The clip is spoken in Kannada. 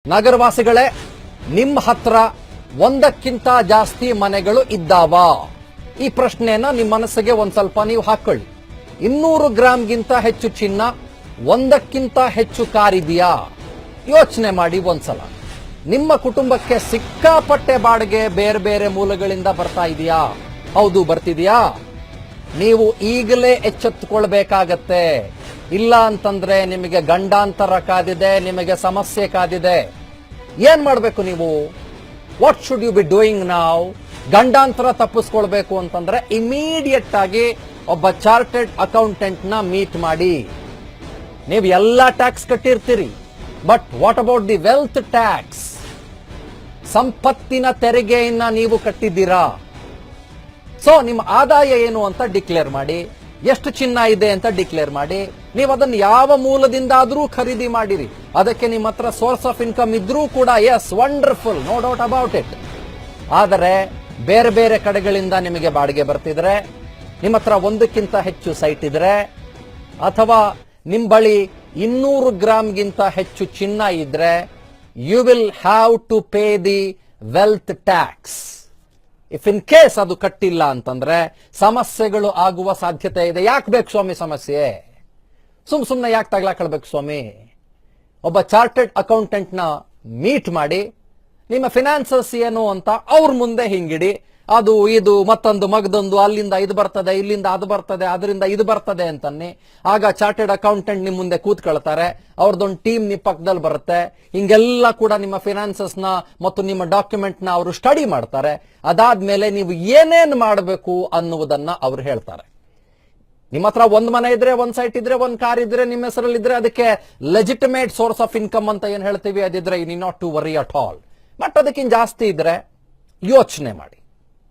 ನಗರವಾಸಿಗಳೇ, ನಿಮ್ಮ ಹತ್ರ ಒಂದಕ್ಕಿಂತ ಜಾಸ್ತಿ ಮನೆಗಳು ಇದ್ದಾವ? ಈ ಪ್ರಶ್ನೆಯನ್ನ ನಿಮ್ಮ ಮನಸ್ಸಿಗೆ ಒಂದ್ ಸ್ವಲ್ಪ ನೀವು ಹಾಕೊಳ್ಳಿ. 200 ಗ್ರಾಂಗಿಂತ ಹೆಚ್ಚು ಚಿನ್ನ, ಒಂದಕ್ಕಿಂತ ಹೆಚ್ಚು ಕಾರ್ ಇದೆಯಾ? ಯೋಚನೆ ಮಾಡಿ ಒಂದ್ಸಲ. ನಿಮ್ಮ ಕುಟುಂಬಕ್ಕೆ ಸಿಕ್ಕಾಪಟ್ಟೆ ಬಾಡಿಗೆ ಬೇರೆ ಬೇರೆ ಮೂಲಗಳಿಂದ ಬರ್ತಾ ಇದೆಯಾ? ಹೌದು, ಬರ್ತಿದೆಯಾ? ನೀವು ಈಗಲೇ ಎಚ್ಚೆತ್ತುಕೊಳ್ಬೇಕಾಗತ್ತೆ. ಇಲ್ಲ ಅಂತಂದ್ರೆ ನಿಮಗೆ ಗಂಡಾಂತರ ಕಾದಿದೆ, ನಿಮಗೆ ಸಮಸ್ಯೆ ಕಾದಿದೆ. ಏನ್ ಮಾಡಬೇಕು ನೀವು? What should you be doing now? ಗಂಡಾಂತರ ತಪ್ಪಿಸ್ಕೊಳ್ಬೇಕು ಅಂತಂದ್ರೆ ಇಮಿಡಿಯೇಟ್ ಆಗಿ ಒಬ್ಬ ಚಾರ್ಟೆಡ್ ಅಕೌಂಟೆಂಟ್ ನ ಮೀಟ್ ಮಾಡಿ. ನೀವು ಎಲ್ಲ ಟ್ಯಾಕ್ಸ್ ಕಟ್ಟಿರ್ತೀರಿ, but what about the wealth tax? ಸಂಪತ್ತಿನ ತೆರಿಗೆಯನ್ನ ನೀವು ಕಟ್ಟಿದ್ದೀರಾ? ಸೊ ನಿಮ್ಮ ಆದಾಯ ಏನು ಅಂತ ಡಿಕ್ಲೇರ್ ಮಾಡಿ, ಎಷ್ಟು ಚಿನ್ನ ಇದೆ ಅಂತ ಡಿಕ್ಲೇರ್ ಮಾಡಿ. ನೀವು ಅದನ್ನು ಯಾವ ಮೂಲದಿಂದಾದ್ರೂ ಖರೀದಿ ಮಾಡಿರಿ, ಅದಕ್ಕೆ ನಿಮ್ಮ ಹತ್ರ ಸೋರ್ಸ್ ಆಫ್ ಇನ್ಕಮ್ ಇದ್ರೂ ಕೂಡ yes, wonderful, no doubt about it. ಆದರೆ ಬೇರೆ ಬೇರೆ ಕಡೆಗಳಿಂದ ನಿಮಗೆ ಬಾಡಿಗೆ ಬರ್ತಿದ್ರೆ, ನಿಮ್ಮ ಹತ್ರ ಒಂದಕ್ಕಿಂತ ಹೆಚ್ಚು ಸೈಟ್ ಇದ್ರೆ, ಅಥವಾ ನಿಮ್ಮ ಬಳಿ 200 ಗ್ರಾಂಗಿಂತ ಹೆಚ್ಚು ಚಿನ್ನ ಇದ್ರೆ, you will have to pay the wealth tax. If in case ಅದು ಕಟ್ಟಿಲ್ಲ ಅಂತಂದ್ರೆ ಸಮಸ್ಯೆಗಳು ಆಗುವ ಸಾಧ್ಯತೆ ಇದೆ. ಯಾಕೆ ಬೇಕು ಸ್ವಾಮಿ ಸಮಸ್ಯೆ? ಸುಮ್ನೆ ಯಾಕೆ ತಗ್ಲಾಕೊಳ್ಬೇಕು ಸ್ವಾಮಿ? ಒಬ್ಬ ಚಾರ್ಟೆಡ್ ಅಕೌಂಟೆಂಟ್ ನ ಮೀಟ್ ಮಾಡಿ, ನಿಮ್ಮ ಫಿನಾನ್ಸಸ್ ಏನು ಅಂತ ಅವ್ರ ಮುಂದೆ ಹಿಂಗಿಡಿ. ಅದು ಇದು ಮತ್ತೊಂದು ಮಗದೊಂದು, ಅಲ್ಲಿಂದ ಇದು ಬರ್ತದೆ, ಇಲ್ಲಿಂದ ಅದು ಬರ್ತದೆ, ಅದರಿಂದ ಇದು ಬರ್ತದೆ ಅಂತನ್ನಿ. ಆಗ ಚಾರ್ಟೆಡ್ ಅಕೌಂಟೆಂಟ್ ನಿಮ್ ಮುಂದೆ ಕೂತ್ಕೊಳ್ತಾರೆ, ಅವ್ರದ್ದೊಂದು ಟೀಮ್ ನಿಮ್ಮ ಪಕ್ಕದಲ್ಲಿ ಬರುತ್ತೆ. ಹಿಂಗೆಲ್ಲ ಕೂಡ ನಿಮ್ಮ ಫಿನಾನ್ಸಸ್ ನ ಮತ್ತು ನಿಮ್ಮ ಡಾಕ್ಯುಮೆಂಟ್ ನ ಅವರು ಸ್ಟಡಿ ಮಾಡ್ತಾರೆ. ಅದಾದ್ಮೇಲೆ ನೀವು ಏನೇನ್ ಮಾಡಬೇಕು ಅನ್ನುವುದನ್ನ ಅವ್ರು ಹೇಳ್ತಾರೆ. ನಿಮ್ಮ ಹತ್ರ ಒಂದ್ ಮನೆ ಇದ್ರೆ, ಒಂದ್ ಸೈಟ್ ಇದ್ರೆ, ಒಂದ್ ಕಾರ್ ಇದ್ರೆ, ನಿಮ್ಮ ಹೆಸರಲ್ಲಿ ಇದ್ರೆ, ಅದಕ್ಕೆ ಲೆಜಿಟಿಮೇಟ್ ಸೋರ್ಸ್ ಆಫ್ ಇನ್ಕಮ್ ಅಂತ ಏನ್ ಹೇಳ್ತೀವಿ, ಅದಿದ್ರೆ you need not to worry at all. But ಅದಕ್ಕಿಂತ ಜಾಸ್ತಿ ಇದ್ರೆ ಯೋಚನೆ ಮಾಡಿ.